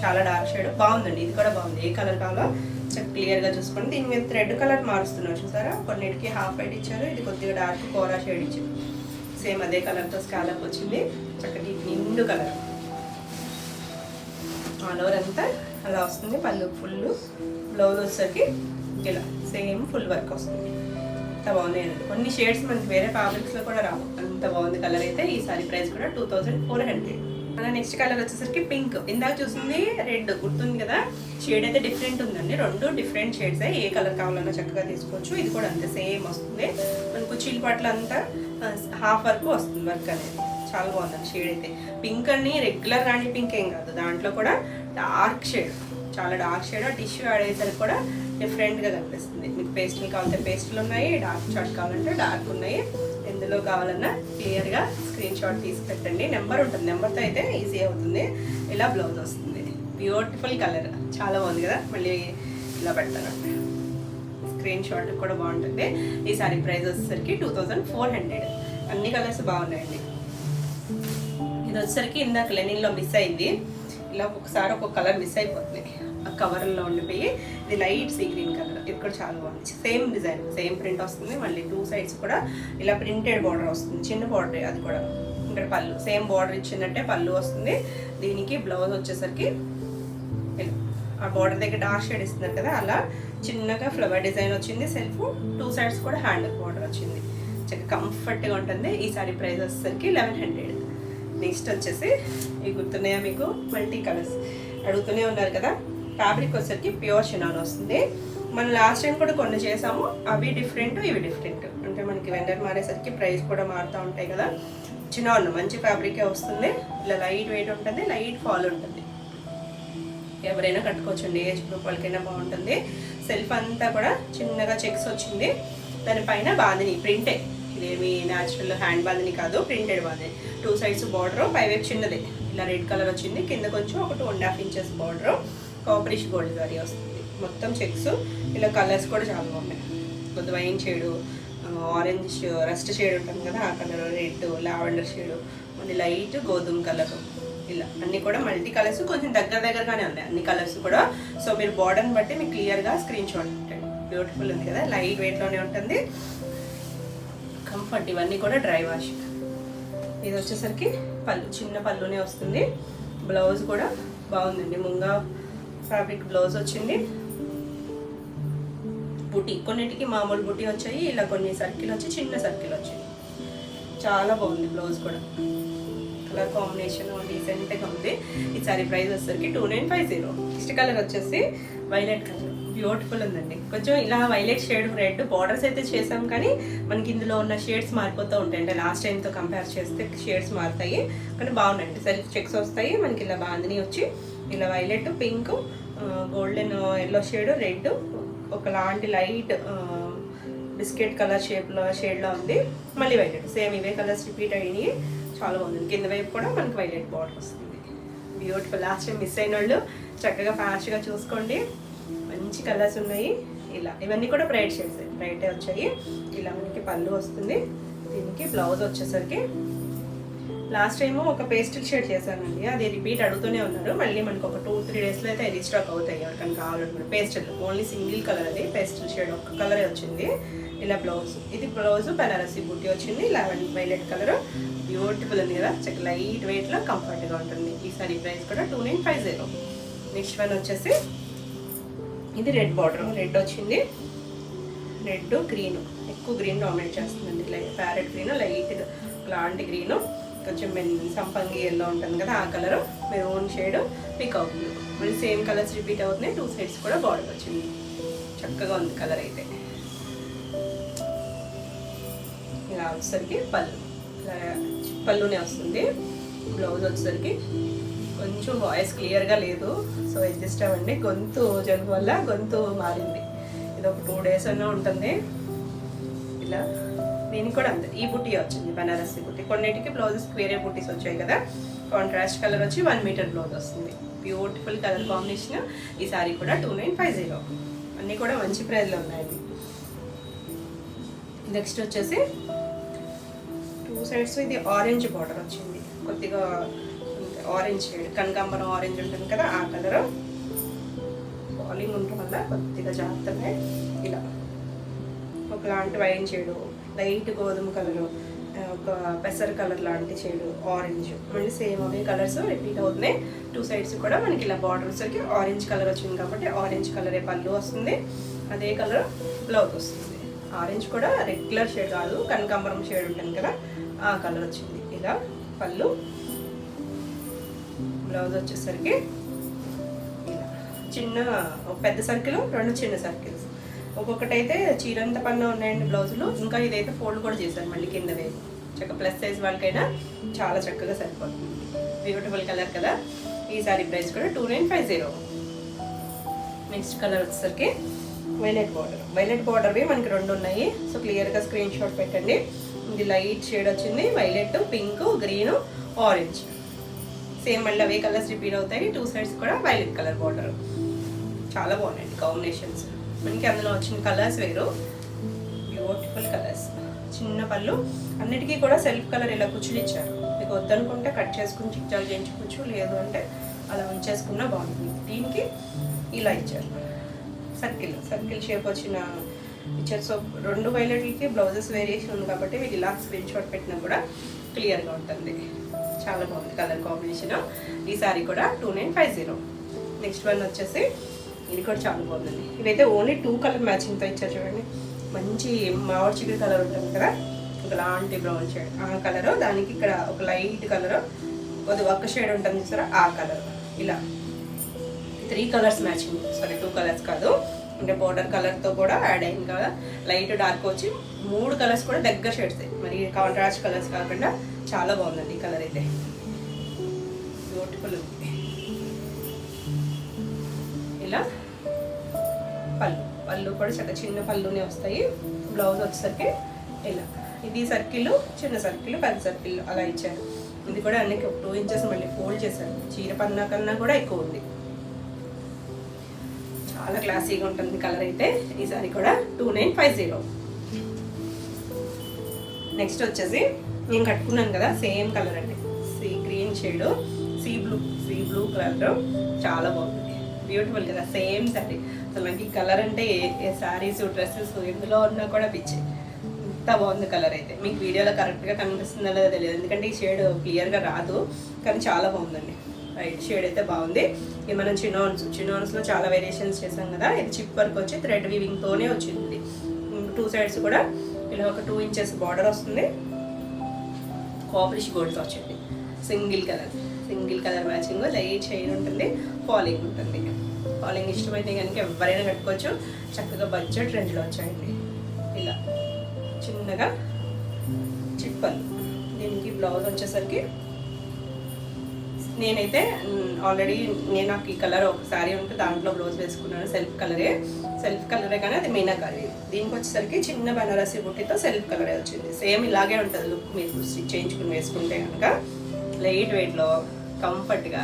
చాలా డార్క్ షేడ్, బాగుందండి. ఇది కూడా బాగుంది. ఏ కలర్ కావాలో క్లియర్గా చూసుకోండి. దీని మీద థ్రెడ్ కలర్ మారుస్తున్నారు చూసారా, కొన్నిటికి హాఫ్ వైట్ ఇచ్చారు, ఇది కొద్దిగా డార్క్ కోరా షేడ్ ఇచ్చారు. సేమ్ అదే కలర్తో స్కాలప్ వచ్చింది, చక్కటి నిండు కలర్. ఆల్ ఓవర్ అంతా అలా వస్తుంది. పళ్ళు ఫుల్, బ్లౌజ్ వచ్చేసరికి ఇలా సేమ్ ఫుల్ వర్క్ వస్తుంది. అంత బాగుంది అండి. కొన్ని షేడ్స్ మనకి వేరే ఫ్యాబ్రిక్స్లో కూడా రావు, అంత బాగుంది కలర్ అయితే. ఈ సారీ ప్రైస్ కూడా 2400. అలా నెక్స్ట్ కలర్ వచ్చేసరికి పింక్. ఇందాక చూసింది రెడ్, గుర్తుంది కదా, షేడ్ అయితే డిఫరెంట్ ఉందండి. రెండు డిఫరెంట్ షేడ్స్. ఏ కలర్ కావాలన్నా చక్కగా తీసుకోవచ్చు. ఇది కూడా అంతే సేమ్ వస్తుంది. మనకు చీల్ పట్ల అంతా హాఫ్ వర్క్ వస్తుంది, వర్క్ అనేది. చాలా బాగుందండి షేడ్ అయితే. పింక్ అని రెగ్యులర్ రాణి పింక్ ఏం కాదు, దాంట్లో కూడా డార్క్ షేడ్, చాలా డార్క్ షేడ్. టిష్యూ యాడ్ అయ్యేసరికి కూడా డిఫరెంట్గా కనిపిస్తుంది. మీకు పేస్టులు కావాలంటే పేస్టులు ఉన్నాయి, డార్క్ చాట్ కావాలంటే డార్క్ ఉన్నాయి. ఎందులో కావాలన్నా క్లియర్గా స్క్రీన్ షాట్ తీసి పెట్టండి. నెంబర్ ఉంటుంది, నెంబర్తో అయితే ఈజీ అవుతుంది. ఇలా బ్లౌజ్ వస్తుంది. బ్యూటిఫుల్ కలర్, చాలా బాగుంది కదా. మళ్ళీ ఇలా పెడతాను, స్క్రీన్ షాట్ కూడా బాగుంటుంది. ఈ సారీ ప్రైస్ వచ్చేసరికి 2400. అన్ని కలర్స్ బాగున్నాయండి. ఇది వచ్చేసరికి ఇందాక లెనిన్లో మిస్ అయింది. ఇలా ఒక్కొక్కసారి ఒక్కొక్క కలర్ మిస్ అయిపోతుంది, ఆ కవర్లో ఉండిపోయి. ఇది లైట్ సీ గ్రీన్ కలర్, ఇది కూడా చాలా బాగుంది. సేమ్ డిజైన్, సేమ్ ప్రింట్ వస్తుంది. మళ్ళీ 2 సైడ్స్ కూడా ఇలా ప్రింటెడ్ బార్డర్ వస్తుంది, చిన్న బార్డర్. అది కూడా ఇక్కడ పళ్ళు సేమ్ బార్డర్ ఇచ్చినట్టే పళ్ళు వస్తుంది. దీనికి బ్లౌజ్ వచ్చేసరికి ఆ బార్డర్ దగ్గర డార్క్ షేడ్ ఇస్తున్నారు కదా, అలా చిన్నగా ఫ్లవర్ డిజైన్ వచ్చింది. సెల్ఫ్ 2 సైడ్స్ కూడా హ్యాండ్ బార్డర్ వచ్చింది. చక్కగా కంఫర్ట్గా ఉంటుంది. ఈ సారీ ప్రైస్ వచ్చేసరికి 1100. నెక్స్ట్ వచ్చేసి ఇవి గుర్తున్నాయా మీకు, మల్టీ కలర్స్ అడుగుతూనే ఉన్నారు కదా. ఫ్యాబ్రిక్ వచ్చేసరికి ప్యూర్ షినాన్ వస్తుంది. మనం లాస్ట్ టైం కూడా కొన్ని చేసాము, అవి డిఫరెంట్ ఇవి డిఫరెంట్. అంటే మనకి వెండర్ మారేసరికి ప్రైస్ కూడా మారుతూ ఉంటాయి కదా. షినాన్ మంచి ఫ్యాబ్రికే వస్తుంది. ఇలా లైట్ వెయిట్ ఉంటుంది, లైట్ ఫాల్ ఉంటుంది. ఎవరైనా కట్టుకోవచ్చండి, ఏజ్ గ్రూప్ వాళ్ళకైనా బాగుంటుంది. సెల్ఫ్ అంతా కూడా చిన్నగా చెక్స్ వచ్చింది. దానిపైన బాందిని ప్రింటే, ఇదేమి న్యాచురల్ హ్యాండ్ బాందిని కాదు, ప్రింటెడ్ బాందిని. 2 సైడ్స్ బార్డర్, పైవైపు చిన్నదే ఇలా రెడ్ కలర్ వచ్చింది. కింద కొంచెం ఒక 2.5 ఇంచెస్ బార్డర్, కాపరిష్ గోల్డ్ జరీ వస్తుంది. మొత్తం చెక్స్. ఇలా కలర్స్ కూడా చాలా బాగున్నాయి. కొద్ది wine shade, orange rust shade ఉంటుంది కదా ఆ కలర్, రెడ్, లావెండర్ షేడు, మళ్ళీ లైట్ గోధుమ కలర్. ఇలా అన్నీ కూడా మల్టీ కలర్స్, కొంచెం దగ్గరగానే ఉన్నాయి అన్ని కలర్స్ కూడా. సో మీరు బార్డర్ని బట్టి మీకు క్లియర్గా స్క్రీన్ షాట్ పెట్టండి. బ్యూటిఫుల్ ఉంది కదా, లైట్ వెయిట్లోనే ఉంటుంది, కంఫర్ట్. ఇవన్నీ కూడా డ్రై వాష్. ఇది వచ్చేసరికి పళ్ళు, చిన్న పళ్ళునే వస్తుంది. బ్లౌజ్ కూడా బాగుందండి, ముంగా ఫ్యాబ్రిక్ బ్లౌజ్ వచ్చింది. బుటీ, కొన్నిటికి మామూలు బుటీ వచ్చాయి, ఇలా కొన్ని సర్కిల్ వచ్చి చిన్న సర్కిల్ వచ్చింది. చాలా బాగుంది బ్లౌజ్ కూడా. కలర్ కాంబినేషన్ డీసెంట్గా ఉంది. ఈ సారీ ప్రైస్ వచ్చేసరికి 2950. నెక్స్ట్ కలర్ వచ్చేసి వైలెట్ కలర్, బ్యూటిఫుల్ ఉందండి. కొంచెం ఇలా వైలెట్ షేడ్ రెడ్ బార్డర్స్ అయితే చేసాం, కానీ మనకి ఇందులో ఉన్న షేడ్స్ మారిపోతూ ఉంటాయి. అంటే లాస్ట్ టైంతో కంపేర్ చేస్తే షేడ్స్ మారుతాయి, కానీ బాగున్నాయండి. సెల్ఫ్ చెక్స్ వస్తాయి మనకి. ఇలా బాందిని వచ్చి ఇలా violet, pink, golden yellow shade, red, ఒకలాంటి లైట్ బిస్కెట్ కలర్ షేడ్లో ఉంది. మళ్ళీ వైలెట్, సేమ్ ఇవే కలర్స్ రిపీట్ అయినాయి. చాలా బాగుంది. కింద వైపు కూడా మనకి వైలెట్ బార్డర్ వస్తుంది. బ్యూటిఫుల్. లాస్ట్ టైం మిస్ అయిన వాళ్ళు చక్కగా ఫాస్ట్గా చూసుకోండి. మంచి కలర్స్ ఉన్నాయి. ఇలా ఇవన్నీ కూడా బ్రైట్ షేడ్స్, బ్రైటే వచ్చాయి. ఇలా మనకి పళ్ళు వస్తుంది. దీనికి బ్లౌజ్ వచ్చేసరికి లాస్ట్ టైము ఒక పేస్టల్ షేడ్ చేశానండి, అది రిపీట్ అడుగుతూనే ఉన్నారు. మళ్ళీ మనకు ఒక 2-3 డేస్లో అయితే రీస్టాక్ అవుతాయి ఎవరికైనా కావాలనుకుంటే. పేస్టల్ ఓన్లీ సింగిల్ కలర్, అది పేస్టల్ షేడ్ ఒక్క కలరే వచ్చింది. ఇలా బ్లౌజ్, ఇది బ్లౌజ్ బనారసి బుట్టి వచ్చింది, వైలెట్ కలర్. బ్యూటిఫుల్ ఉంది కదా, చక్క లైట్ వెయిట్లో కంఫర్ట్గా ఉంటుంది. ఈ సారీ ప్రైస్ కూడా 2950. నెక్స్ట్ వన్ వచ్చేసి ఇది రెడ్ బార్డర్, రెడ్ వచ్చింది. రెడ్ గ్రీన్, ఎక్కువ గ్రీన్ డామినేట్ చేస్తుందండి. ప్యారెట్ గ్రీన్, లైట్ లాంటి గ్రీను, కొంచెం సంపంగి ఎల్లో ఉంటుంది కదా ఆ colour, maroon shade, peacock blue. మళ్ళీ సేమ్ కలర్స్ రిపీట్ అవుతున్నాయి. 2 సైడ్స్ కూడా బార్డర్ వచ్చింది. చక్కగా ఉంది కలర్ అయితే. ఇలా వచ్చేసరికి పళ్ళునే వస్తుంది. బ్లౌజ్ వచ్చేసరికి కొంచెం వాయిస్ క్లియర్గా లేదు, సో అడ్జస్ట్ అవ్వండి. గొంతు జలుబు వల్ల గొంతు మారింది. ఇది ఒక 2 డేస్ అన్నా ఉంటుంది. ఇలా దీనికి కూడా అంతే, ఈ బుట్టి వచ్చింది బనారసి బుట్టి. కొన్నిటికి బ్లౌజెస్ వేరే బుట్టీస్ వచ్చాయి కదా. కాంట్రాస్ట్ కలర్ వచ్చి 1 మీటర్ బ్లౌజ్ వస్తుంది. Beautiful colour combination. ఈ సారీ కూడా 2950. అన్నీ కూడా మంచి ప్రైస్లో ఉన్నాయండి. నెక్స్ట్ వచ్చేసి 2 సైడ్స్ ఇది ఆరెంజ్ బార్డర్ వచ్చింది. కొద్దిగా ఆరెంజ్ షేడ్, కనకాంబరం ఆరెంజ్ ఉంటుంది కదా ఆ కలర్. ఫాలింగ్ ఉండటం వల్ల కొద్దిగా జాగ్రత్తగా ఇలా ఒకలాంటి వైన్ షేడు, లైట్ గోధుమ కలరు, ఒక పెసర్ కలర్ లాంటి షేడు, ఆరెంజ్. మళ్ళీ సేమ్ అవే కలర్స్ రిపీట్ అవుతున్నాయి. 2 సైడ్స్ కూడా మనకి ఇలా బార్డర్స్కి ఆరెంజ్ కలర్ వచ్చింది కాబట్టి ఆరెంజ్ కలరే పళ్ళు వస్తుంది. అదే కలర్ బ్లౌజ్ వస్తుంది. ఆరెంజ్ కూడా రెగ్యులర్ షేడ్ కాదు, కనకాంబరం షేడ్ ఉంటుంది కదా ఆ కలర్ వచ్చింది. ఇలా పళ్ళు, బ్లౌజ్ వచ్చేసరికి ఇలా చిన్న పెద్ద సర్కిల్, 2 చిన్న సర్కిల్స్. ఒక్కొక్కటైతే చీరంత పన్న ఉన్నాయండి బ్లౌజులు. ఇంకా ఇదైతే ఫోల్డ్ కూడా చేశారు మళ్ళీ కింద వేసి. చక్కగా ప్లస్ సైజ్ వాళ్ళకైనా చాలా చక్కగా సరిపోతుంది. బ్యూటిఫుల్ కలర్ కదా. ఈ సారీ ప్రైస్ కూడా 2950. నెక్స్ట్ కలర్ వచ్చేసరికి వైలెట్ బార్డర్. వైలెట్ బార్డర్వి మనకి 2 ఉన్నాయి. సో క్లియర్గా స్క్రీన్ షాట్ పెట్టండి. ఇది లైట్ షేడ్ వచ్చింది, violet, pink, green, orange. Same మళ్ళీ అవే కలర్స్ రిపీట్ అవుతాయి. 2 సైడ్స్ కూడా వైలెట్ కలర్ బార్డర్. చాలా బాగున్నాయండి కాంబినేషన్స్. మనకి అందులో వచ్చిన కలర్స్ వేరు, బ్యూటిఫుల్ కలర్స్. చిన్న పళ్ళు, అన్నిటికీ కూడా సెల్ఫ్ కలర్ ఇలా కుచ్చులు ఇచ్చారు. మీకు వద్దనుకుంటే కట్ చేసుకుని చిక్చాలు చేయించుకోవచ్చు, లేదు అంటే అలా ఉంచేసుకున్నా బాగుంటుంది. దీనికి ఇలా ఇచ్చారు, సర్కిల్ షేప్ వచ్చిన ఇచ్చారు. సో 2 వైలెట్లకి బ్లౌజెస్ వేరియేషన్ ఉంది కాబట్టి మీకు ఇలా స్క్రీన్ షాట్ పెట్టినా కూడా క్లియర్గా ఉంటుంది. చాలా బాగుంది కలర్ కాంబినేషన్. ఈ సారీ కూడా 2950. నెక్స్ట్ వన్ వచ్చేసి ఇది కూడా చాలా బాగుందండి. ఇదైతే ఓన్లీ 2 కలర్ మ్యాచింగ్తో ఇచ్చారు చూడండి. మంచి మామిడి చిగురు కలర్ ఉంటుంది కదా, ఒకలాంటి బ్రౌన్ షేడ్ ఆ కలరు, దానికి ఇక్కడ ఒక లైట్ కలరు, కొద్దిగా ఒక్క షేడ్ ఉంటుంది చూసారా ఆ కలర్. ఇలా 3 కలర్స్ మ్యాచింగ్, సారీ 2 కలర్స్ కాదు, అంటే బోర్డర్ కలర్తో కూడా యాడ్ అయింది కదా. లైట్ డార్క్ వచ్చి 3 కలర్స్ కూడా దగ్గర షేడ్స్, మరి కాంట్రాస్ట్ కలర్స్ కాకుండా చాలా బాగుందండి ఈ కలర్ అయితే. బ్యూటిఫుల్ ఉంది. ఇలా పళ్ళు కూడా చాలా చిన్న పళ్ళునే వస్తాయి. బ్లౌజ్ వచ్చేసరికి ఇలా ఇది సర్కిల్, చిన్న సర్కిల్, పెద్ద సర్కిల్ అలా ఇచ్చారు. ఇది కూడా అన్ని 2 ఇంచెస్ మళ్ళీ ఫోల్డ్ చేశారు. చీర పన్నా కన్నా కూడా ఎక్కువ ఉంది. చాలా క్లాసీగా ఉంటుంది కలర్ అయితే. ఈ సారీ కూడా 2950. నెక్స్ట్ వచ్చేసి నేను కట్టుకున్నాను కదా సేమ్ కలర్ అండి, sea green shade, sea blue colour. చాలా బాగుంది, బ్యూటిఫుల్ కదా. Same sorry. అసలు నాకు ఈ కలర్ అంటే ఏ శారీస్, డ్రెస్సెస్ ఎందులో ఉన్నా కూడా పిచ్చి. ఎంత బాగుంది కలర్ అయితే. మీకు వీడియోలో కరెక్ట్గా కనిపిస్తుందో లేదో తెలియదు, ఎందుకంటే ఈ షేడ్ క్లియర్గా రాదు, కానీ చాలా బాగుందండి. రైట్ షేడ్ అయితే బాగుంది. ఇది మనం చిన్నోన్స్లో చాలా వేరియేషన్స్ చేసాం కదా. ఇది చిప్ వర్క్ వచ్చి థ్రెడ్ వీవింగ్తోనే వచ్చింది. 2 సైడ్స్ కూడా ఇలా ఒక 2 ఇంచెస్ బార్డర్ వస్తుంది. కాపరిష్ గోల్డ్తో వచ్చింది. Single colour matching, light shade ఉంటుంది, ఫాలింగ్ ఉంటుంది. ఫాలింగ్ ఇష్టమైతే కనుక ఎవరైనా కట్టుకోవచ్చు. చక్కగా బడ్జెట్ రేంజ్లో వచ్చాయండి. ఇలా చిన్నగా చిప్పలు. దీనికి బ్లౌజ్ వచ్చేసరికి నేనైతే ఆల్రెడీ నాకు ఈ కలర్ ఒక శారీ ఉంటే దాంట్లో బ్లౌజ్ వేసుకున్నాను. సెల్ఫ్ కలరే కానీ అది మీనాకారి. దీనికి వచ్చేసరికి చిన్న బనారసి బుట్టితో సెల్ఫ్ కలరే వచ్చింది. సేమ్ ఇలాగే ఉంటుంది లుక్. మీరు స్టిచ్ చేయించుకుని వేసుకుంటే కనుక లైట్ వెయిట్లో కంఫర్ట్గా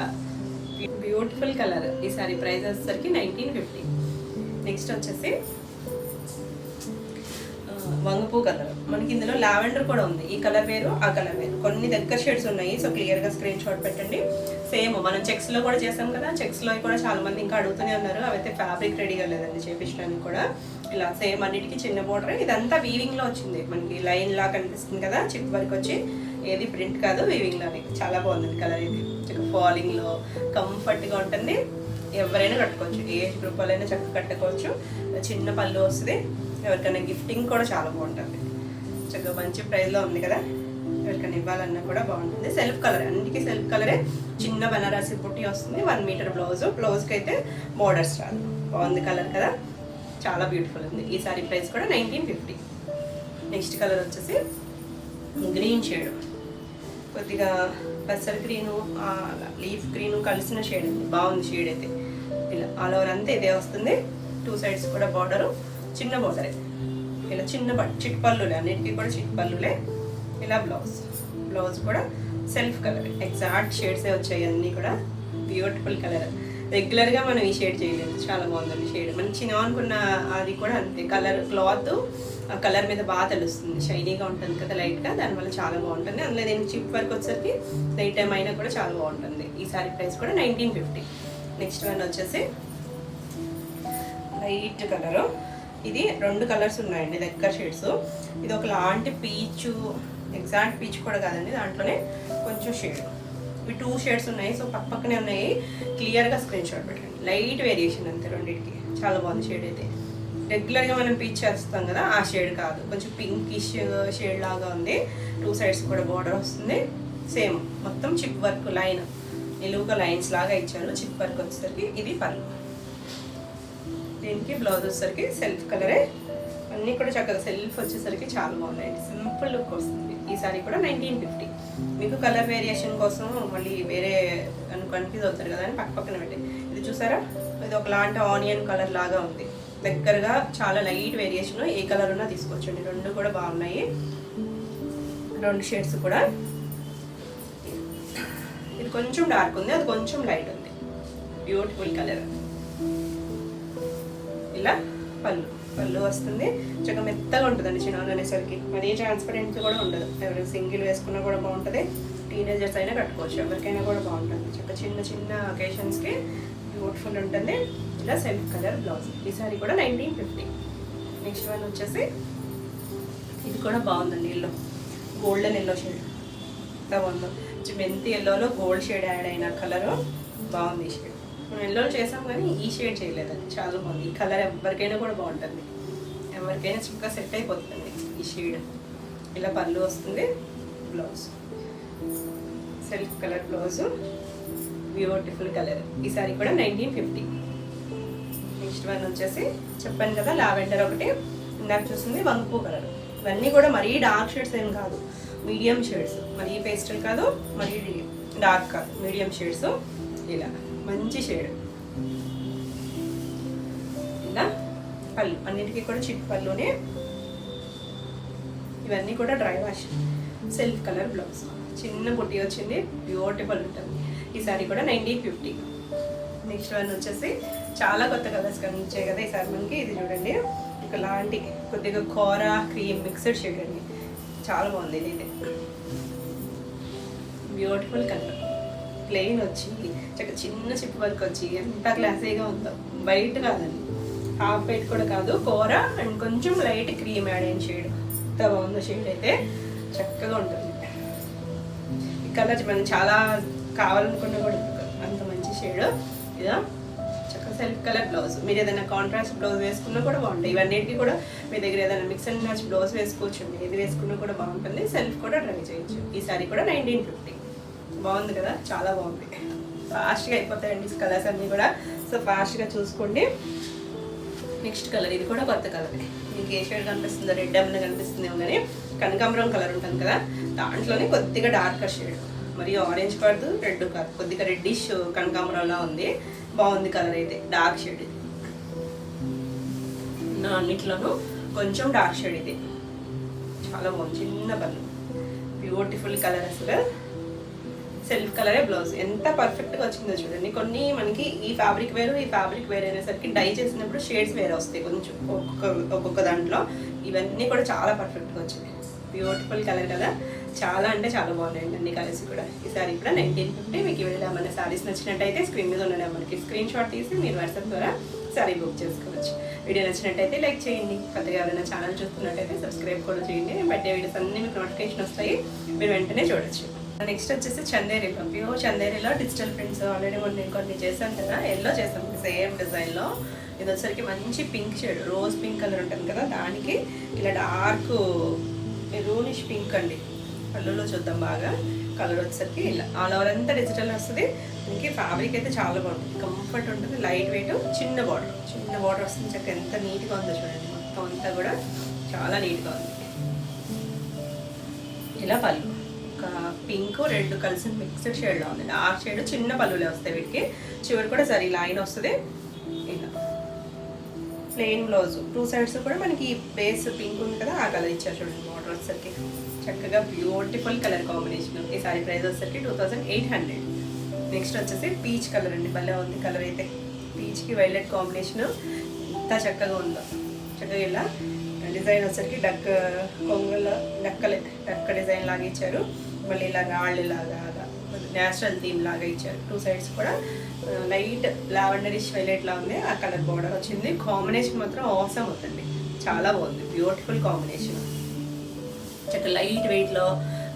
బ్యూటిఫుల్ కలర్. ఈ సారీ ప్రైస్ వచ్చేసరికి 1950. నెక్స్ట్ వచ్చేసి వంగపూ కలర్. మనకి ఇందులో లావెండర్ కూడా ఉంది. ఈ కలర్ వేరు, ఆ కలర్ వేరు, కొన్ని దగ్గర షేడ్స్ ఉన్నాయి. సో క్లియర్గా స్క్రీన్ షాట్ పెట్టండి. సేమ్ మనం చెక్స్లో కూడా చేసాం కదా, చెక్స్లో కూడా చాలా మంది ఇంకా అడుగుతూనే ఉన్నారు. అవైతే ఫ్యాబ్రిక్ రెడీగా లేదండి చేపించడానికి కూడా. ఇలా సేమ్ అన్నిటికీ చిన్న బోర్డర్. ఇదంతా వీవింగ్లో వచ్చింది. మనకి లైన్ లా కనిపిస్తుంది కదా, చిప్ వరకు వచ్చి, ఏది ప్రింట్ కాదు, వీవింగ్లోనే. చాలా బాగుంది కలర్. ఇది చక్కగా ఫాలింగ్లో కంఫర్ట్గా ఉంటుంది. ఎవరైనా కట్టుకోవచ్చు, ఏ ఏజ్ గ్రూప్ వాళ్ళైనా చక్కగా కట్టుకోవచ్చు. చిన్న పళ్ళు వస్తుంది. ఎవరికైనా గిఫ్టింగ్ కూడా చాలా బాగుంటుంది. చక్కగా మంచి ప్రైస్లో ఉంది కదా, ఎవరికైనా ఇవ్వాలన్నా కూడా బాగుంటుంది. సెల్ఫ్ కలర్, అన్నిటికీ సెల్ఫ్ కలరే. చిన్న బనారసి బుట్టి వస్తుంది. 1 మీటర్ బ్లౌజ్కి అయితే బోర్డర్స్ రాదు. బాగుంది కలర్ కదా, చాలా బ్యూటిఫుల్ ఉంది. ఈ సారీ ప్రైస్ కూడా 1950. నెక్స్ట్ కలర్ వచ్చేసి గ్రీన్ షేడ్, కొద్దిగా పెసర్ గ్రీను, లీఫ్ గ్రీను కలిసిన షేడ్ అండి. బాగుంది షేడ్ అయితే. ఇలా ఆల్ ఓవర్ అంతా ఇదే వస్తుంది. 2 సైడ్స్ కూడా బార్డరు, చిన్న బార్డరే. ఇలా చిన్న చిట్ పళ్ళులే, అన్నిటికీ కూడా చిట్ పళ్ళులే. ఇలా బ్లౌజ్ కూడా సెల్ఫ్ కలర్. ఎగ్జాక్ట్ షేడ్సే వచ్చాయి అన్నీ కూడా. Beautiful colour. రెగ్యులర్గా మనం ఈ షేడ్ చేయలేదు. చాలా బాగుందండి షేడ్. మంచి అనుకున్న అది కూడా అంతే. కలర్ క్లాత్ ఆ కలర్ మీద బాగా తెలుస్తుంది. షైనీగా ఉంటుంది కదా లైట్గా, దానివల్ల చాలా బాగుంటుంది. అందులో దీనికి చిప్ వర్క్ వచ్చేసరికి నైట్ టైం అయినా కూడా చాలా బాగుంటుంది. ఈ సారీ ప్రైస్ కూడా 1950. నెక్స్ట్ వన్ వచ్చేసి లైట్ కలరు. ఇది 2 కలర్స్ ఉన్నాయండి, దగ్గర షేడ్స్. ఇది ఒక లాంటి పీచు, ఎగ్జాక్ట్ పీచ్ కూడా కాదండి, దాంట్లోనే కొంచెం షేడ్. ఇవి 2 షేడ్స్ ఉన్నాయి. సో పక్కనే ఉన్నాయి. క్లియర్గా స్క్రీన్ షాట్ పెట్టండి. లైట్ వేరియేషన్ అంతే రెండింటికి. చాలా బాగుంది షేడ్ అయితే. రెగ్యులర్గా మనం పీచ్ చేస్తాం కదా, ఆ షేడ్ కాదు, కొంచెం పింకిష్ షేడ్ లాగా ఉంది. 2 సైడ్స్ కూడా బార్డర్ వస్తుంది. సేమ్ మొత్తం చిప్ వర్క్ లైన్, నిలువుగా లైన్స్ లాగా ఇచ్చారు. చిప్ వర్క్ వచ్చేసరికి ఇది పళ్ళు. దీనికి బ్లౌజ్ వచ్చేసరికి సెల్ఫ్ కలరే. అన్నీ కూడా చక్కగా సెల్ఫ్ వచ్చేసరికి చాలా బాగున్నాయండి. సింపుల్ లుక్ వస్తుంది. ఈ సారీ కూడా 1950. మీకు కలర్ వేరియేషన్ కోసం మళ్ళీ వేరే కన్ఫ్యూజ్ అవుతారు కదా అని పక్కన పెట్టి, ఇది చూసారా, ఇది ఒక లాంటి ఆనియన్ కలర్ లాగా ఉంది. దగ్గరగా చాలా లైట్ వేరియేషన్. ఏ కలర్ ఉన్నా తీసుకోవచ్చండి. 2 కూడా బాగున్నాయి. 2 షేడ్స్ కూడా. ఇది కొంచెం డార్క్ ఉంది, అది కొంచెం లైట్ ఉంది. Beautiful colour. ఇలా పళ్ళు వస్తుంది. చక్కగా మెత్తగా ఉంటుందండి చిన్న అనేసరికి. మరీ ట్రాన్స్పరెంట్ కూడా ఉండదు. ఎవరైనా సింగిల్ వేసుకున్నా కూడా బాగుంటుంది. టీనేజర్స్ అయినా కట్టుకోవచ్చు, ఎవరికైనా కూడా బాగుంటుంది. చక్కగా చిన్న అకేషన్స్కి బ్యూటిఫుల్ ఉంటుంది. ఇలా సెల్ఫ్ కలర్ బ్లౌజ్. ఈ సారీ కూడా 1950. నెక్స్ట్ వన్ వచ్చేసి ఇది కూడా బాగుందండి. Yellow, golden yellow shade. ఎంత బాగుందో, మెంతి ఎల్లోలో గోల్డ్ షేడ్ యాడ్ అయిన కలరు. బాగుంది ఈ షేడ్. మనం ఎల్లో చేసాం కానీ ఈ షేడ్ చేయలేదండి. చాలా బాగుంది. ఈ కలర్ ఎవరికైనా కూడా బాగుంటుంది, ఎవరికైనా చక్కగా సెట్ అయిపోతుంది ఈ షేడ్. ఇలా పళ్ళు వస్తుంది. Blouse self colour blouse. Beautiful colour. ఈ సారీ కూడా 1950. నెక్స్ట్ వన్ వచ్చేసి చెప్పాను కదా, లావెండర్ ఒకటి, ఇందాక చూసింది వంగపూ కలర్. ఇవన్నీ కూడా మరీ డార్క్ షేడ్స్ ఏం కాదు, మీడియం షేడ్స్. మరీ పేస్టల్ కాదు, మరీ డార్క్ కాదు, మీడియం షేడ్స్. ఇలా మంచి షేడ్. ఇలా పళ్ళు, అన్నిటికీ కూడా చిట్ పళ్ళునే. ఇవన్నీ కూడా dry wash. Self colour blouse, చిన్న బుట్టి వచ్చింది. బ్యూటిఫుల్ ఉంటుంది. ఈ సారీ కూడా 1950. నెక్స్ట్ వన్ వచ్చేసి చాలా కొత్త కలర్స్ కనిపించాయి కదా ఈసారి మనకి. ఇది చూడండి, ఒకలాంటి కొద్దిగా కోరా క్రీమ్ మిక్స్డ్ షేడ్ అండి. చాలా బాగుంది. ఇది బ్యూటిఫుల్ కలర్. ప్లెయిన్ వచ్చి చక్కగా చిన్న చిప్ వర్క్ వచ్చి ఎంత క్లాసీగా ఉందో. వైట్ కాదండి, హాఫ్ వైట్ కూడా కాదు, కోరా అండ్ కొంచెం లైట్ క్రీమ్ యాడ్ అయిన షేడ్. ఎంత బాగుందో షేడ్ అయితే. చక్కగా ఉంటుంది ఈ కలర్. మనం చాలా కావాలనుకున్నా కూడా అంత మంచి షేడ్. ఇదా చక్కగా సెల్ఫ్ కలర్ బ్లౌజ్. మీరు ఏదైనా కాంట్రాస్ట్ బ్లౌజ్ వేసుకున్నా కూడా బాగుంటాయి. ఇవన్నిటికీ కూడా మీ దగ్గర ఏదైనా మిక్స్ అండ్ మ్యాచ్ బ్లౌజ్ వేసుకోవచ్చు. ఏది వేసుకున్నా కూడా బాగుంటుంది. సెల్ఫ్ కూడా ట్రై చేయొచ్చు. ఈ సారీ కూడా 1950. బాగుంది కదా, చాలా బాగుంది. ఫాస్ట్గా అయిపోతాయండి కలర్స్ అన్నీ కూడా. సో ఫాస్ట్గా చూసుకోండి. నెక్స్ట్ కలర్, ఇది కూడా కొత్త కలర్. మీకు ఏ షేడ్ కనిపిస్తుందో, రెడ్ ఏమైనా కనిపిస్తుందేమో కానీ కనకాంబరం కలర్ ఉంటుంది కదా, దాంట్లోనే కొద్దిగా డార్కర్ షేడ్. మరి ఆరెంజ్ కాదు, రెడ్ కాదు, కొద్దిగా రెడ్డిష్ కనకాంబరంలా ఉంది. బాగుంది కలర్ అయితే. డార్క్ షేడ్ ఇది. అన్నిట్లోనూ కొంచెం డార్క్ షేడ్ ఇది. చాలా బాగుంది. చిన్న పళ్ళు, బ్యూటిఫుల్ కలర్ అసలు. సెల్ఫ్ కలరే బ్లౌజ్. ఎంత పర్ఫెక్ట్గా వచ్చిందో చూడండి. కొన్ని మనకి ఈ ఫ్యాబ్రిక్ వేరు ఈ ఫ్యాబ్రిక్ వేరు అనేసరికి డై చేసినప్పుడు షేడ్స్ వేరే వస్తాయి కొంచెం ఒక్కొక్క దాంట్లో. ఇవన్నీ కూడా చాలా పర్ఫెక్ట్గా వచ్చినాయి. బ్యూటిఫుల్ కలర్ కదా, చాలా అంటే చాలా బాగున్నాయండి అన్ని కలర్స్ కూడా. ఈ సారీ కూడా 1950. మీకు వీడియోలో మన సారీస్ నచ్చినట్టయితే స్క్రీన్ మీద ఉన్న నెంబర్కి స్క్రీన్ షాట్ తీసి మీరు వాట్సాప్ ద్వారా సారీ బుక్ చేసుకోవచ్చు. వీడియో నచ్చినట్టయితే లైక్ చేయండి. కొత్తగా ఎవరైనా ఛానల్ చూస్తున్నట్టయితే సబ్స్క్రైబ్ కూడా చేయండి. నేను పెట్టే వీడియోస్ అన్నీ మీకు నోటిఫికేషన్ వస్తాయి, మీరు వెంటనే చూడొచ్చు. నెక్స్ట్ వచ్చేసి చందేరిలో, ప్యూర్ చందేరిలో డిజిటల్ ప్రింట్స్. ఆల్రెడీ నేను కొన్ని చేశాను కదా, ఎల్లో చేసాను సేమ్ డిజైన్లో. ఇది వచ్చరికి మంచి pink shade, rose pink colour ఉంటుంది కదా, దానికి ఇలా డార్క్ మెరూనిష్ పింక్ అండి. పళ్ళులో చూద్దాం బాగా. కలర్ వచ్చేసరికి ఇలా ఆల్ ఓవర్ అంతా డిజిటల్ వస్తుంది. దీనికి ఫ్యాబ్రిక్ అయితే చాలా బాగుంటుంది, కంఫర్ట్ ఉంటుంది, లైట్ వెయిట్, చిన్న బార్డర్ వస్తుంది. చక్క ఎంత నీట్గా ఉందో చూడండి. మొత్తం అంతా కూడా చాలా నీట్గా ఉంది. ఇలా పళ్ళు ఒక పింక్ రెడ్ కలిసి మిక్స్డ్ షేడ్లో ఉంది. డార్క్ షేడ్ చిన్న పళ్ళులే వస్తాయి వీటికి. చివరి కూడా సరే లైన్ వస్తుంది. ఇలా ప్లెయిన్ బ్లౌజ్, 2 సైడ్స్ కూడా మనకి బేస్ పింక్ ఉంది కదా, ఆ కలర్ ఇచ్చారు చూడండి. బార్డర్ వచ్చేసరికి చక్కగా బ్యూటిఫుల్ కలర్ కాంబినేషన్. ఈ సారీ ప్రైస్ వచ్చేసరికి 2800. నెక్స్ట్ వచ్చేసి పీచ్ కలర్ అండి. భలే ఉంది కలర్ అయితే. పీచ్కి వైలెట్ కాంబినేషన్ ఎంత చక్కగా ఉందో. చక్కగా ఇలా డిజైన్ వచ్చేసరికి డక్క డిజైన్ లాగా ఇచ్చారు. మళ్ళీ ఇలా రాళ్ళు లాగా న్యాచురల్ థీమ్ లాగా ఇచ్చారు. 2 సైడ్స్ కూడా లైట్ లావెండరిష్ వైలెట్ లా ఉంది. ఆ కలర్ బార్డర్ వచ్చింది. కాంబినేషన్ మాత్రం ఆసమ్ అవుతుంది, చాలా బాగుంది. Beautiful combination. చక్కగా లైట్ వెయిట్లో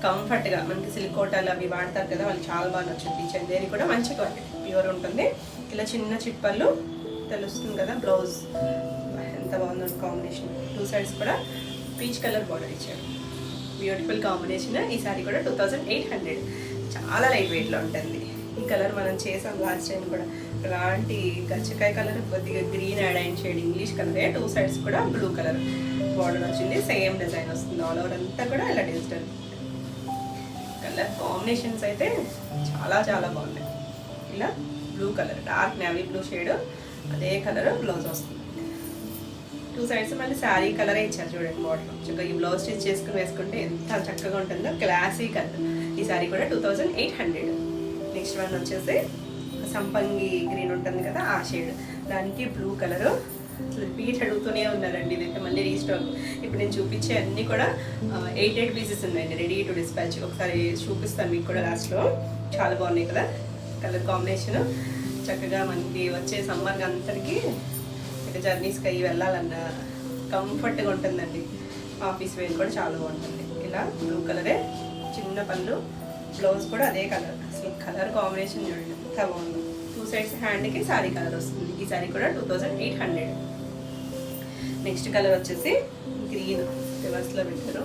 కంఫర్ట్గా మనకి సిలికోటాలు అవి వాడతారు కదా, వాళ్ళు చాలా బాగా నచ్చుతుంది. చందేరి కూడా మంచి క్వాలిటీ ప్యూర్ ఉంటుంది. ఇలా చిన్న చిప్పళ్ళు తెలుస్తుంది కదా. బ్లౌజ్ ఎంత బాగుంది కాంబినేషన్. 2 సైడ్స్ కూడా పీచ్ కలర్ బార్డర్ ఇచ్చారు. Beautiful combination. ఈ సారీ కూడా 2800. చాలా లైట్ వెయిట్లో ఉంటుంది. ఈ కలర్ మనం చేసాం లాస్ట్ టైం కూడా. అలాంటి గచ్చకాయ కలర్ కొద్దిగా గ్రీన్ యాడ్ అయిన షేడ్ ఇంగ్లీష్ కలరే. 2 సైడ్స్ కూడా బ్లూ కలర్ బార్డర్ వచ్చింది. సేమ్ డిజైన్ వస్తుంది. ఆల్ ఓవర్ అంతా కూడా ఇలా డిజిటల్ కలర్ కాంబినేషన్స్ అయితే చాలా చాలా బాగున్నాయి. ఇలా blue colour, dark navy blue shade, అదే కలర్ బ్లౌజ్ వస్తుంది. 2 సైడ్స్ మళ్ళీ శారీ కలరే ఇచ్చారు చూడండి. బార్డర్ చక్కగా ఈ బ్లౌజ్ స్టిచ్ చేసుకుని వేసుకుంటే ఎంత చక్కగా ఉంటుందో. Classy colour. ఈ సారీ కూడా 2800. నెక్స్ట్ వన్ వచ్చేసి సంపంగి గ్రీన్ ఉంటుంది కదా, ఆ షేడ్. దానికి బ్లూ కలరు. రిపీట్ అడుగుతూనే ఉన్నారండి. ఇదైతే మళ్ళీ రీస్టాక్. ఇప్పుడు నేను చూపించే అన్నీ కూడా 8 పీసెస్ ఉన్నాయండి, రెడీ టు డిస్పాచ్. ఒకసారి చూపిస్తాను మీకు కూడా లాస్ట్లో. చాలా బాగున్నాయి కదా కలర్ కాంబినేషన్. చక్కగా మనకి వచ్చే సమ్మర్కి అంతటికి ఇక జర్నీస్కి అయ్యి వెళ్ళాలన్న కంఫర్ట్గా ఉంటుందండి. ఆఫీస్ వేర్ కూడా చాలా బాగుంటుంది. ఇలా బ్లూ కలరే, చిన్న పళ్ళు, బ్లౌజ్ కూడా అదే కలర్. అసలు కలర్ కాంబినేషన్ చూడండి ఎంత బాగుంది. 2 సైడ్స్ హ్యాండ్కి సారీ కలర్ వస్తుంది. ఈ సారీ కూడా 2800. నెక్స్ట్ కలర్ వచ్చేసి గ్రీన్, రివర్స్లో పెట్టారు.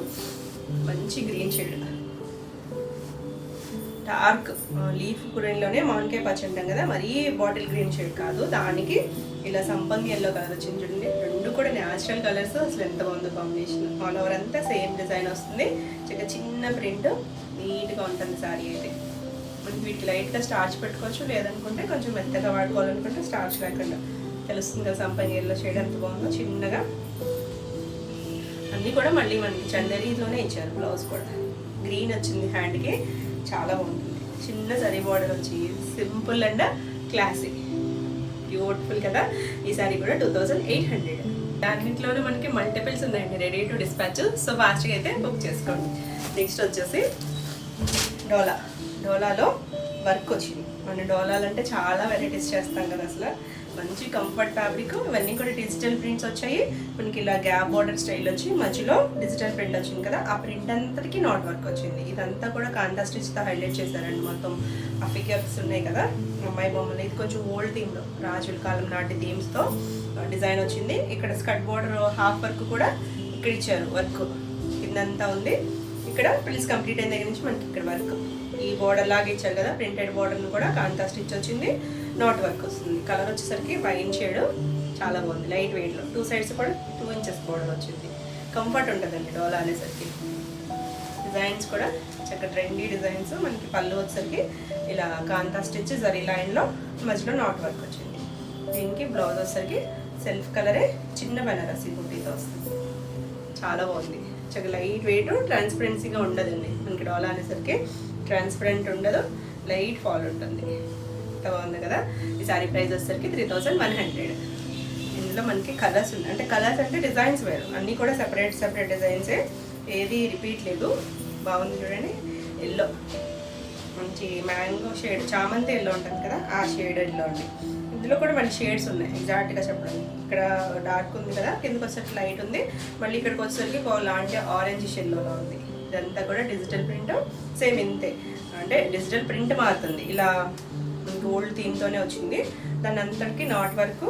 మంచి గ్రీన్ షేడ్, డార్క్ లీఫ్ గ్రీన్లోనే మామిడికాయ పచ్చ అంటాం కదా, మరీ బాటిల్ గ్రీన్ షేడ్ కాదు. దానికి ఇలా సంపంగి ఎల్లో కలర్ వచ్చింది చూడండి. 2 కూడా న్యాచురల్ కలర్స్. అసలు ఎంత బాగుందో కాంబినేషన్. ఆల్ ఓవర్ అంతా సేమ్ డిజైన్ వస్తుంది. చిన్న ప్రింట్, నీట్గా ఉంటుంది సారీ అయితే. మనకి వీటికి లైట్గా స్టార్చ్ పెట్టుకోవచ్చు, లేదనుకుంటే కొంచెం మెత్తగా వాడుకోవాలనుకుంటే స్టార్చ్ లేకుండా. తెలుస్తుంది కదా సంపంగి ఎల్లో షేడ్ ఎంత బాగుందో. చిన్నగా అన్నీ కూడా మళ్ళీ మనకి చందేరీలోనే ఇచ్చారు. బ్లౌజ్ కూడా గ్రీన్ వచ్చింది హ్యాండ్కి, చాలా బాగుంటుంది. చిన్న జరీ బార్డర్ వచ్చి సింపుల్ అండ్ క్లాసీ, బ్యూటిఫుల్ కదా. ఈ సారీ కూడా 2800. దాంట్లోనే మనకి మల్టిపుల్స్ ఉన్నాయండి, రెడీ టు డిస్పాచ్. సో ఫాస్ట్గా అయితే బుక్ చేసుకోండి. నెక్స్ట్ వచ్చేసి డోలాలో వర్క్ వచ్చింది. మన డోలాలు అంటే చాలా వెరైటీస్ చేస్తాం కదా. అసలు మంచి కంఫర్ట్ ఫ్యాబ్రిక్. ఇవన్నీ కూడా డిజిటల్ ప్రింట్స్ వచ్చాయి. మనకి ఇలా గ్యాప్ బార్డర్ స్టైల్ వచ్చి మధ్యలో డిజిటల్ ప్రింట్ వచ్చింది కదా, ఆ ప్రింట్ అంతటికి నాట్ వర్క్ వచ్చింది. ఇదంతా కూడా కాంటా స్టిచ్తో హైలైట్ చేశారండి. మొత్తం ఆ ఫిగర్స్ ఉన్నాయి కదా, అమ్మాయి బొమ్మలు. ఇది కొంచెం ఓల్డ్ థీమ్లో, రాజుల కాలం నాటి థీమ్స్తో డిజైన్ వచ్చింది. ఇక్కడ స్కర్ట్ బార్డర్ హాఫ్ వర్క్ కూడా ఇక్కడ ఇచ్చారు. వర్క్ కిందంతా ఉంది. ఇక్కడ ప్రిల్స్ కంప్లీట్ అయిన దగ్గర నుంచి మనకి ఇక్కడ వర్క్ ఈ బార్డర్ లాగా ఇచ్చారు కదా, ప్రింటెడ్ బార్డర్ను కూడా కాంతా స్టిచ్ వచ్చింది. నాట్ వర్క్ వస్తుంది. కలర్ వచ్చేసరికి వైన్ షేడ్, చాలా బాగుంది. లైట్ వెయిట్లో 2 సైడ్స్ కూడా 2 ఇంచెస్ బార్డర్ వచ్చింది. కంఫర్ట్ ఉంటుందండి డోలా అనేసరికి. డిజైన్స్ కూడా చక్కగా ట్రెండీ డిజైన్స్. మనకి పళ్ళు వచ్చేసరికి ఇలా కాంతా స్టిచ్ జరీ లైన్లో మధ్యలో నాట్ వర్క్ వచ్చింది. దీనికి బ్లౌజ్ వచ్చేసరికి సెల్ఫ్ కలరే, చిన్న బెనారసి బుట్టీతో వస్తుంది. చాలా బాగుంది. చక్కగా లైట్ వెయిట్, ట్రాన్స్పరెన్సీగా ఉండదండి. మనకి డోలా అనేసరికి ట్రాన్స్పరెంట్ ఉండదు. లైట్ ఫాల్ ఉంటుంది. ఎంత బాగుంది కదా. ఈ సారీ ప్రైస్ వచ్చేసరికి 3100. ఇందులో మనకి కలర్స్ ఉన్నాయి, అంటే కలర్స్ అంటే డిజైన్స్ వేరు, అన్నీ కూడా సెపరేట్ డిజైన్సే, ఏది రిపీట్ లేదు. బాగుంది చూడండి. ఎల్లో మంచి మ్యాంగో షేడ్, చామంతి ఎల్లో ఉంటుంది కదా, ఆ షేడ్ ఎల్లో ఉంది. ఇందులో కూడా మళ్ళీ షేడ్స్ ఉన్నాయి, ఎగ్జాక్ట్గా చెప్పడం. ఇక్కడ డార్క్ ఉంది కదా, కిందకి వచ్చేసరికి లైట్ ఉంది, మళ్ళీ ఇక్కడికి వచ్చేసరికి లాంటి ఆరెంజ్ షెల్లోలో ఉంది. ఇదంతా కూడా డిజిటల్ ప్రింట్, సేమ్ ఇంతే, అంటే డిజిటల్ ప్రింట్ మారుతుంది. ఇలా గోల్డ్ థీమ్తోనే వచ్చింది. దాని అంతటికి నాట్ వరకు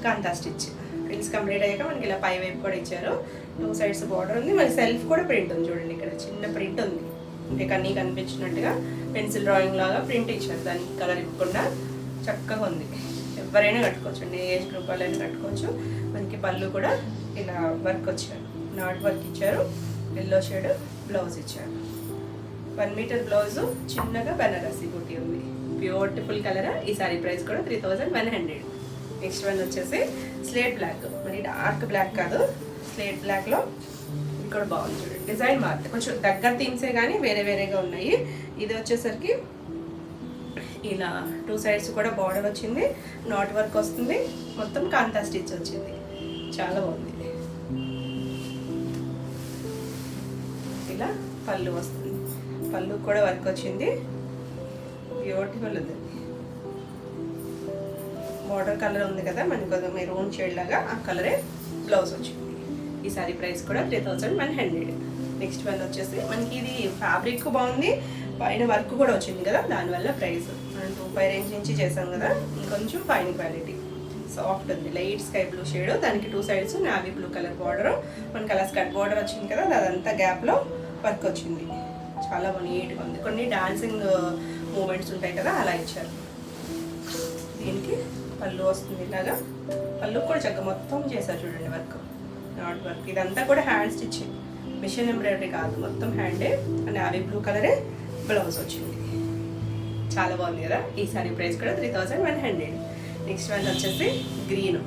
కాంతా స్టిచ్. ప్రింట్స్ కంప్లీట్ అయ్యాక మనకి ఇలా పై వైపు కూడా ఇచ్చారు. 2 సైడ్స్ బార్డర్ ఉంది, మనకి సెల్ఫ్ కూడా ప్రింట్ ఉంది చూడండి. ఇక్కడ చిన్న ప్రింట్ ఉంది, అంటే కన్నీ కనిపించినట్టుగా పెన్సిల్ డ్రాయింగ్ లాగా ప్రింట్ ఇచ్చారు. దానికి కలర్ ఇవ్వకుండా చక్కగా ఉంది. ఎవరైనా కట్టుకోవచ్చు అండి, ఏజ్ గ్రూప్ వాళ్ళైనా కట్టుకోవచ్చు. మనకి పళ్ళు కూడా ఇలా వర్క్ వచ్చారు, నాట్ వర్క్ ఇచ్చారు. ఎల్లో షేడ్ బ్లౌజ్ ఇచ్చారు. 1 మీటర్ బ్లౌజు, చిన్నగా బనారసి బూటీ ఉంది. Beautiful colour. ఈ సారీ ప్రైస్ కూడా 3100. నెక్స్ట్ వన్ వచ్చేసి స్లేట్ బ్లాక్, మరి డార్క్ బ్లాక్ కాదు, స్లేట్ బ్లాక్లో ఇది కూడా బాగుంది చూడండి. డిజైన్ మారుతుంది, కొంచెం దగ్గర థీమ్సే కానీ వేరేగా ఉన్నాయి. ఇది వచ్చేసరికి ఇలా 2 సైడ్స్ కూడా బార్డర్ వచ్చింది, నాట్ వర్క్ వస్తుంది, మొత్తం కాంతా స్టిచ్ వచ్చింది. చాలా బాగుంది. ఇలా పళ్ళు వస్తుంది, పళ్ళు కూడా వర్క్ వచ్చింది, బ్యూటిఫుల్ ఉంది. బార్డర్ కలర్ ఉంది కదా, మనకి కొంచెం మెరూన్ షేడ్ లాగా, ఆ కలరే బ్లౌజ్ వచ్చింది. ఈ సారీ ప్రైస్ కూడా 3100. నెక్స్ట్ వన్ వచ్చేసి మనకి ఇది ఫ్యాబ్రిక్ బాగుంది, పైన వర్క్ కూడా వచ్చింది కదా, దానివల్ల ప్రైస్ మనం 25 రేంజ్ నుంచి చేసాం కదా, ఇంకొంచెం ఫైన్ క్వాలిటీ. సాఫ్ట్ ఉంది, లైట్ స్కై బ్లూ షేడ్, దానికి 2 sides navy blue colour border, మనకి అలా స్కర్ట్ బార్డర్ వచ్చింది కదా, అదంతా గ్యాప్లో వర్క్ వచ్చింది. చాలా నీట్గా ఉంది. కొన్ని డాన్సింగ్ మూమెంట్స్ ఉంటాయి కదా, అలా ఇచ్చారు. దీనికి పళ్ళు వస్తుంది, ఇలాగా పళ్ళు కూడా చక్కగా మొత్తం చేశారు చూడండి, వర్క్, నాట్ వర్క్. ఇదంతా కూడా హ్యాండ్ స్టిచ్చింగ్, మిషన్ ఎంబ్రాయిడరీ కాదు, మొత్తం హ్యాండే. అండ్ అవి బ్లూ కలరే బ్లౌజ్ వచ్చింది. చాలా బాగుంది కదా. ఈ సారీ ప్రైస్ కూడా 3100. నెక్స్ట్ వన్ వచ్చేసి గ్రీన్.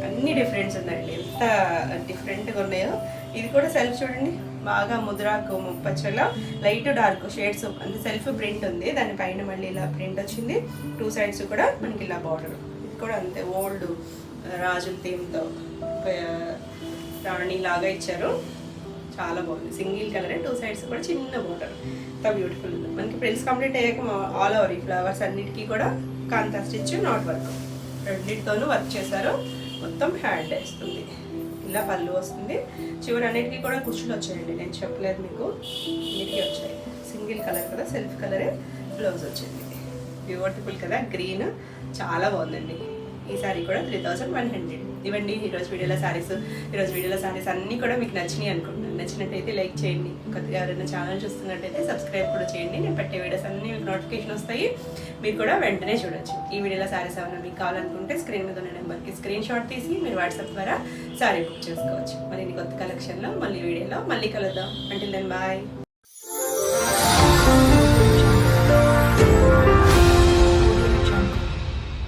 అన్ని డిఫరెంట్స్ ఉన్నాయండి, ఎంత డిఫరెంట్గా ఉన్నాయో. ఇది కూడా సెల్ఫ్ చూడండి, బాగా ముద్రాకు పచ్చలో లైట్ డార్క్ షేడ్స్, అంటే సెల్ఫ్ ప్రింట్ ఉంది, దానిపైన మళ్ళీ ఇలా ప్రింట్ వచ్చింది. 2 సైడ్స్ కూడా మనకి ఇలా బార్డర్. ఇది కూడా అంతే, ఓల్డ్ రాజుల థీమ్తో రాణి లాగా ఇచ్చారు. చాలా బాగుంది, సింగిల్ కలరే, 2 సైడ్స్ కూడా చిన్న బార్డర్, ఎంత బ్యూటిఫుల్ ఉంది. మనకి ప్రింట్స్ కంప్లీట్ అయ్యాక ఆల్ ఓవర్ ఈ ఫ్లవర్స్ అన్నిటికీ కూడా కాంతా స్టిచ్, నాట్ వర్క్, రెండింటితోనూ వర్క్ చేశారు. మొత్తం హ్యాండ్ వేస్తుంది. ఇలా పళ్ళు వస్తుంది, చివరి అన్నిటికీ కూడా కుచ్చులు వచ్చాయండి, నేను చెప్పలేదు మీకు, అన్నిటికీ వచ్చాయి. సింగిల్ కలర్ కదా, సెల్ఫ్ కలరే బ్లౌజ్ వచ్చింది. బ్యూటిఫుల్ కదా, గ్రీన్, చాలా బాగుందండి. ఈ సారీ కూడా 3100. ఇవ్వండి ఈరోజు వీడియోలో శారీస్ అన్నీ కూడా మీకు నచ్చినాయి అనుకుంటున్నాను. నచ్చినట్టయితే లైక్ చేయండి, కొద్దిగా ఎవరైనా ఛానల్ చూస్తున్నట్టయితే సబ్స్క్రైబ్ కూడా చేయండి. నేను పెట్టే వీడియోస్ అన్నీ మీకు నోటిఫికేషన్ వస్తాయి, మీరు కూడా వెంటనే చూడొచ్చు. ఈ వీడియోలో శారీస్ ఏమైనా మీకు కావాలనుకుంటే స్క్రీన్ మీద ఉన్న నెంబర్కి స్క్రీన్ షాట్ తీసి మీరు వాట్సాప్ ద్వారా శారీ బుక్ చేసుకోవచ్చు. మరి కొత్త కలెక్షన్లో మళ్ళీ వీడియోలో మళ్ళీ కలుద్దాం. Until then bye.